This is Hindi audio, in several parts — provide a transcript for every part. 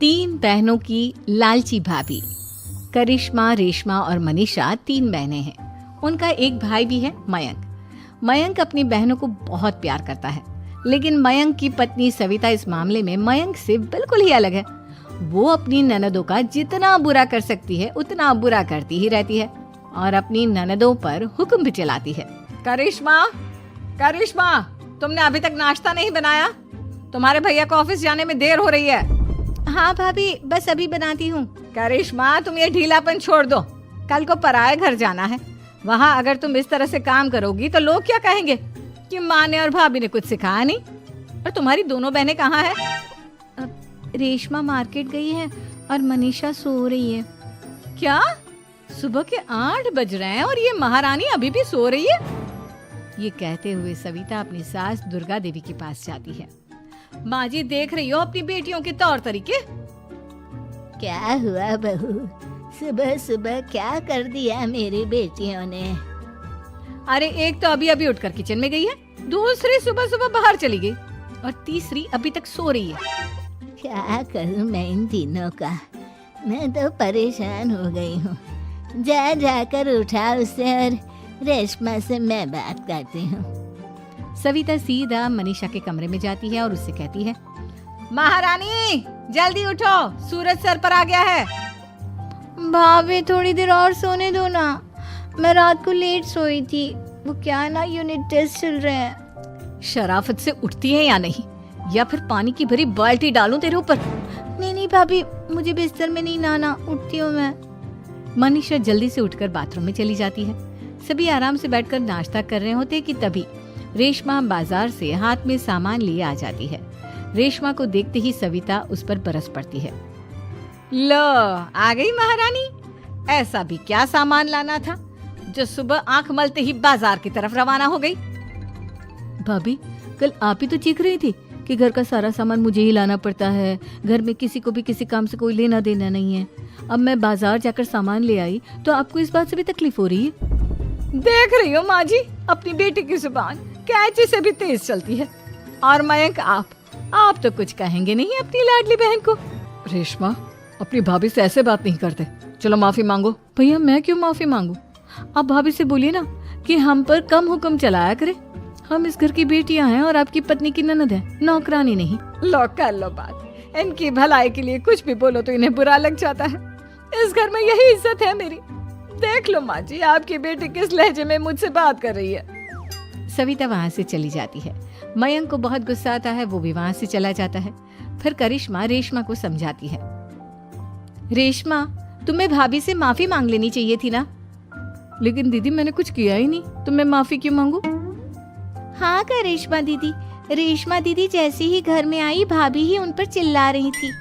तीन बहनों की लालची भाभी। करिश्मा, रेशमा और मनीषा तीन बहनें हैं। उनका एक भाई भी है, मयंक। मयंक अपनी बहनों को बहुत प्यार करता है, लेकिन मयंक की पत्नी सविता इस मामले में मयंक से बिल्कुल ही अलग है। वो अपनी ननदों का जितना बुरा कर सकती है उतना बुरा करती ही रहती है और अपनी ननदों पर हुक्म भी चलाती है। करिश्मा, करिश्मा, तुमने अभी तक नाश्ता नहीं बनाया? तुम्हारे भैया को ऑफिस जाने में देर हो रही है। हाँ भाभी, बस अभी बनाती हूँ। करिश्मा, तुम ये ढीलापन छोड़ दो। कल को पराये घर जाना है। वहाँ अगर तुम इस तरह से काम करोगी तो लोग क्या कहेंगे कि माँ ने और भाभी ने कुछ सिखाया नहीं। और तुम्हारी दोनों बहनें कहाँ हैं? रेशमा मार्केट गई है और मनीषा सो रही है। क्या? सुबह के 8 बज रहे हैं और ये महारानी अभी भी सो रही है? ये कहते हुए सविता अपनी सास दुर्गा देवी के पास जाती है। माँ जी, देख रही हो अपनी बेटियों के तौर तरीके? क्या हुआ बहू, सुबह सुबह क्या कर दिया मेरी बेटियों ने? अरे एक तो अभी अभी उठकर किचन में गई है, दूसरी सुबह सुबह बाहर चली गई और तीसरी अभी तक सो रही है। क्या करूं मैं इन तीनों का, मैं तो परेशान हो गई हूँ। जा जाकर उठा उसे और रेशमा से मैं बात करती हूँ। सविता सीधा मनीषा के कमरे में जाती है और उससे कहती है, महारानी जल्दी उठो, सूरज सर पर आ गया है। भाभी थोड़ी देर और सोने दो ना, मैं रात को लेट सोई थी। वो क्या ना, यूनिट टेस्ट चल रहे हैं। शराफत से उठती है या नहीं, या फिर पानी की भरी बाल्टी डालूं तेरे ऊपर? नहीं नहीं भाभी, मुझे बिस्तर में नहीं नहाना, उठती हूँ मैं। मनीषा जल्दी से उठकर बाथरूम में चली जाती है। सभी आराम से बैठकर नाश्ता कर रहे होते कि तभी रेशमा बाजार से हाथ में सामान लिए आ जाती है। रेशमा को देखते ही सविता उस पर बरस पड़ती है। लो, आ गई महारानी। ऐसा भी क्या सामान लाना था जो सुबह आंख मलते ही बाजार की तरफ रवाना हो गई? भाभी, कल आप ही तो चीख रही थी कि घर का सारा सामान मुझे ही लाना पड़ता है, घर में किसी को भी किसी काम से कोई लेना देना नहीं है। अब मैं बाजार जाकर सामान ले आई तो आपको इस बात से भी तकलीफ हो रही है? देख रही हो माँ जी, अपनी बेटी की जुबान कैंची से भी तेज चलती है। और मयंक, आप तो कुछ कहेंगे नहीं अपनी लाडली बहन को? रेशमा, अपनी भाभी से ऐसे बात नहीं करते। चलो माफी मांगो। भैया, मैं क्यों माफी मांगू? आप भाभी से बोलिए ना कि हम पर कम हुक्म चलाया करे। हम इस घर की बेटियां हैं और आपकी पत्नी की ननद है, नौकरानी नहीं। लो कर लो बात। इनकी भलाई के लिए कुछ भी बोलो तो इन्हें बुरा लग जाता है। इस घर में यही इज्जत है मेरी। देख लो माँ जी, आपकी बेटी किस लहजे में मुझसे बात कर रही है। सविता वहाँ से चली जाती है। मयंक को बहुत गुस्सा आता है, वो भी वहाँ से चला जाता है। फिर करिश्मा रेशमा को समझाती है। रेशमा, तुम्हें भाभी से माफी मांग लेनी चाहिए थी ना। लेकिन दीदी, मैंने कुछ किया ही नहीं, तो मैं माफी क्यों मांगू? हाँ करिश्मा दीदी, रेशमा दीदी जैसे ही घर में आई भाभी ही उन पर चिल्ला रही थी।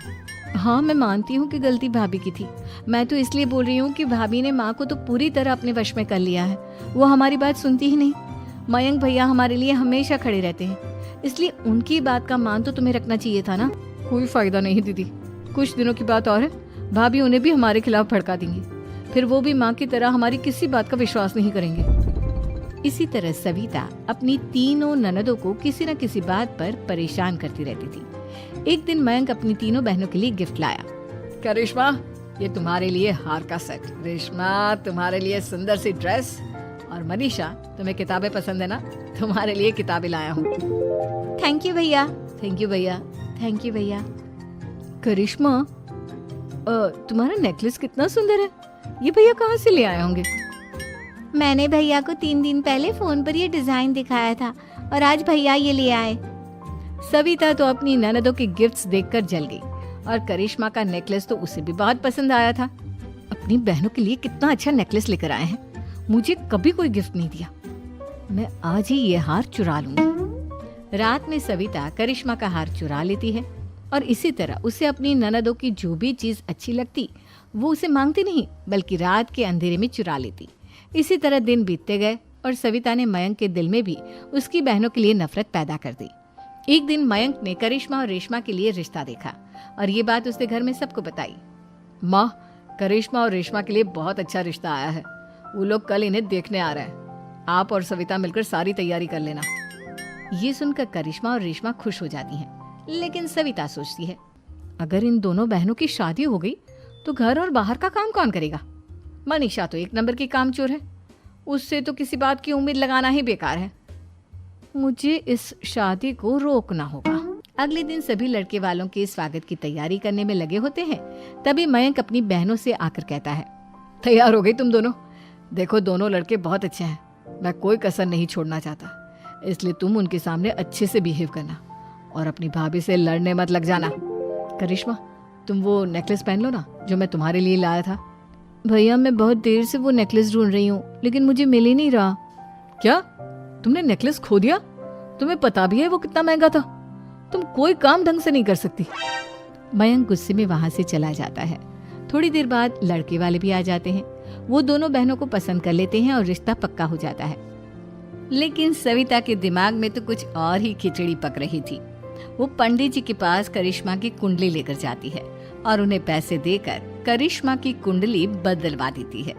हाँ, मैं मानती हूँ कि गलती भाभी की थी। मैं तो इसलिए बोल रही हूँ कि भाभी ने माँ को तो पूरी तरह अपने वश में कर लिया है। वो हमारी बात सुनती ही नहीं। मयंक भैया हमारे लिए हमेशा खड़े रहते हैं, इसलिए उनकी बात का मान तो तुम्हें रखना चाहिए था ना। कोई फायदा नहीं दीदी, कुछ दिनों की बात और है, भाभी उन्हें भी हमारे खिलाफ भड़का देंगी। फिर वो भी माँ की तरह हमारी किसी बात का विश्वास नहीं करेंगे। इसी तरह सविता अपनी तीनों ननदों को किसी न किसी बात पर परेशान करती रहती थी। एक दिन मयंक अपनी तीनों बहनों के लिए गिफ्ट लाया। करिश्मा, ये तुम्हारे लिए हार का सेट। रेशमा, तुम्हारे लिए सुंदर सी ड्रेस। और मनीषा, तुम्हें किताबें पसंद है ना, तुम्हारे लिए किताबें लाया हूँ। थैंक यू भैया। थैंक यू भैया। थैंक यू भैया। करिश्मा, तुम्हारा नेकलेस कितना सुंदर है। ये भैया कहाँ से ले आए होंगे? मैंने भैया को 3 दिन पहले फोन पर ये डिजाइन दिखाया था और आज भैया ये ले आए। सविता तो अपनी ननदों के गिफ्ट्स देखकर जल गई और करिश्मा का नेकलेस तो उसे भी बहुत पसंद आया था। अपनी बहनों के लिए कितना अच्छा नेकलेस लेकर आए हैं, मुझे कभी कोई गिफ्ट नहीं दिया। मैं आज ही ये हार चुरा लूंगी। रात में सविता करिश्मा का हार चुरा लेती है और इसी तरह उसे अपनी ननदों की जो भी चीज अच्छी लगती वो उसे मांगती नहीं, बल्कि रात के अंधेरे में चुरा लेती। इसी तरह दिन बीतते गए और सविता ने मयंक के दिल में भी उसकी बहनों के लिए नफरत पैदा कर दी। एक दिन मयंक ने करिश्मा और रेशमा के लिए रिश्ता देखा और ये बात उसने घर में सबको बताई। माँ, करिश्मा और रेशमा के लिए बहुत अच्छा रिश्ता आया है। वो लोग कल इन्हें देखने आ रहे हैं। आप और सविता मिलकर सारी तैयारी कर लेना। ये सुनकर करिश्मा और रेशमा खुश हो जाती हैं, लेकिन सविता सोचती है, अगर इन दोनों बहनों की शादी हो गई तो घर और बाहर का काम कौन करेगा? मनीषा तो एक नंबर की कामचोर है, उससे तो किसी बात की उम्मीद लगाना ही बेकार है। मुझे इस शादी को रोकना होगा। अगले दिन सभी लड़के वालों के स्वागत की तैयारी करने में लगे होते हैं। तभी मयंक अपनी बहनों से आकर कहता है, तैयार हो गई तुम दोनों? देखो दोनों लड़के बहुत अच्छे हैं, मैं कोई कसर नहीं छोड़ना चाहता, इसलिए तुम उनके सामने अच्छे से बिहेव करना और अपनी भाभी से लड़ने मत लग जाना। करिश्मा, तुम वो नेकलेस पहन लो ना जो मैं तुम्हारे लिए लाया था। भैया मैं बहुत देर से वो नेकलेस ढूंढ रही हूँ, लेकिन मुझे मिल ही नहीं रहा। क्या तुमने नेकलेस खो दिया? तुम्हें पता भी है वो कितना महंगा था? तुम कोई काम ढंग से नहीं कर सकती। मयंक गुस्से में वहां से चला जाता है। थोड़ी देर बाद लड़के वाले भी आ जाते हैं। वो दोनों बहनों को पसंद कर लेते हैं और रिश्ता पक्का हो जाता है। लेकिन सविता के दिमाग में तो कुछ और ही खिचड़ी पक रही थी। वो पंडित जी के पास करिश्मा की कुंडली लेकर जाती है और उन्हें पैसे देकर करिश्मा की कुंडली बदलवा देती है।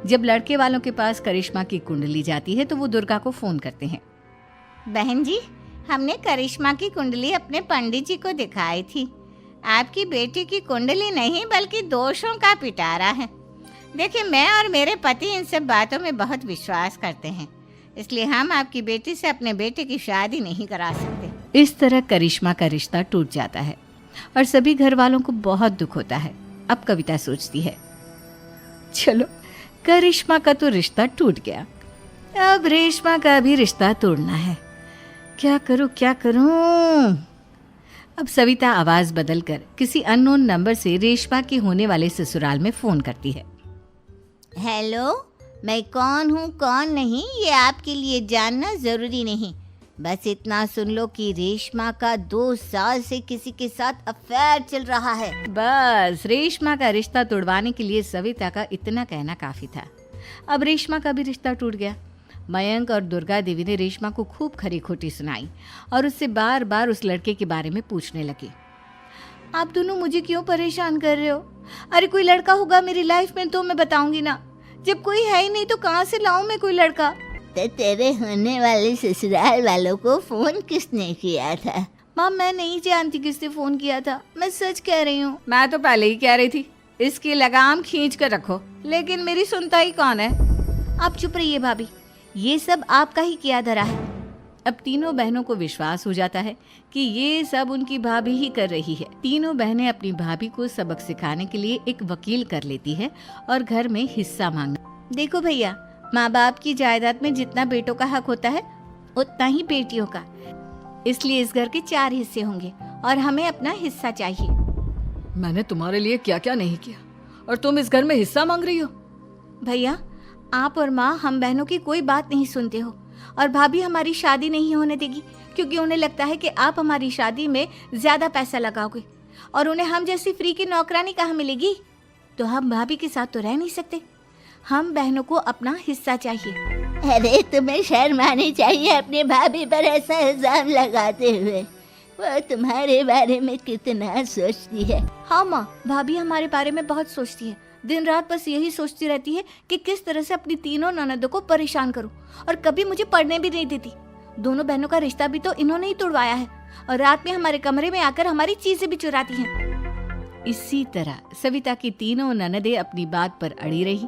जब लड़के वालों के पास करिश्मा की कुंडली जाती है तो वो दुर्गा को फोन करते हैं। बहन जी, हमने करिश्मा की कुंडली अपने पंडित जी को दिखाई थी। आपकी बेटी की कुंडली नहीं बल्कि दोषों का पिटारा है। देखिए, मैं और मेरे पति इन सब बातों में बहुत विश्वास करते हैं, इसलिए हम आपकी बेटी से अपने बेटे की शादी नहीं करा सकते। इस तरह करिश्मा का रिश्ता टूट जाता है और सभी घर वालों को बहुत दुख होता है। अब कविता सोचती है, चलो करिश्मा का तो रिश्ता टूट गया, अब रेशमा का भी रिश्ता तोड़ना है। क्या करूं? अब सविता आवाज बदलकर किसी अननोन नंबर से रेशमा के होने वाले ससुराल में फोन करती है। हेलो, मैं कौन हूँ कौन नहीं ये आपके लिए जानना ज़रूरी नहीं। बस इतना सुन लो कि रेशमा का 2 साल से किसी के साथ अफेयर चल रहा है। बस रेशमा का रिश्ता तोड़वाने के लिए सविता का इतना कहना काफी था। अब रेशमा का भी रिश्ता टूट गया। मयंक और दुर्गा देवी ने रेशमा को खूब खरी खोटी सुनाई और उससे बार बार उस लड़के के बारे में पूछने लगी। आप दोनों मुझे क्यों परेशान कर रहे हो? अरे कोई लड़का होगा मेरी लाइफ में तो मैं बताऊंगी ना, जब कोई है ही नहीं तो कहाँ से लाऊं मैं कोई लड़का? तो तेरे होने वाले ससुराल वालों को फोन किसने किया था? माँ मैं नहीं जानती किसने फोन किया था, मैं सच कह रही हूँ। मैं तो पहले ही कह रही थी इसकी लगाम खींच कर रखो, लेकिन मेरी सुनता ही कौन है। आप चुप रहिए भाभी, ये सब आपका ही किया धरा है। अब तीनों बहनों को विश्वास हो जाता है कि ये सब उनकी भाभी ही कर रही है। तीनों बहनें अपनी भाभी को सबक सिखाने के लिए एक वकील कर लेती है और घर में हिस्सा मांगना। देखो भैया, माँ बाप की जायदाद में जितना बेटों का हक होता है उतना ही बेटियों का, इसलिए इस घर के 4 हिस्से होंगे और हमें अपना हिस्सा चाहिए। मैंने तुम्हारे लिए क्या क्या नहीं किया और तुम इस घर में हिस्सा मांग रही हो? भैया, आप और माँ हम बहनों की कोई बात नहीं सुनते हो और भाभी हमारी शादी नहीं होने देगी क्योंकि उन्हें लगता है कि आप हमारी शादी में ज्यादा पैसा लगाओगे और उन्हें हम जैसी फ्री की नौकरानी कहाँ मिलेगी। तो हम भाभी के साथ तो रह नहीं सकते, हम बहनों को अपना हिस्सा चाहिए। अरे तुम्हें शर्म आनी चाहिए अपने भाभी पर ऐसा इल्जाम लगाते हुए। वो तुम्हारे बारे में कितना सोचती है। हाँ माँ, भाभी हमारे बारे में बहुत सोचती है, दिन रात बस यही सोचती रहती है कि किस तरह से अपनी तीनों ननदों को परेशान करूं और कभी मुझे पढ़ने भी नहीं देती। दोनों बहनों का रिश्ता भी तो इन्होंने ही तोड़वाया है और रात में हमारे कमरे में आकर हमारी चीजें भी चुराती हैं। इसी तरह सविता की तीनों ननदें अपनी बात पर अड़ी रही।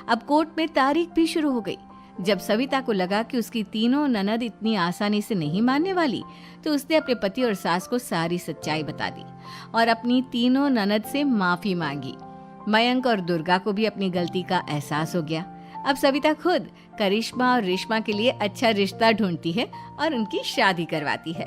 अब कोर्ट में तारीख भी शुरू हो गई। जब सविता को लगा कि उसकी तीनों ननद इतनी आसानी से नहीं मानने वाली, तो उसने अपने पति और सास को सारी सच्चाई बता दी और अपनी तीनों ननद से माफी मांगी। मयंक और दुर्गा को भी अपनी गलती का एहसास हो गया। अब सविता खुद करिश्मा और रेशमा के लिए अच्छा रिश्ता ढूंढती है और उनकी शादी करवाती है।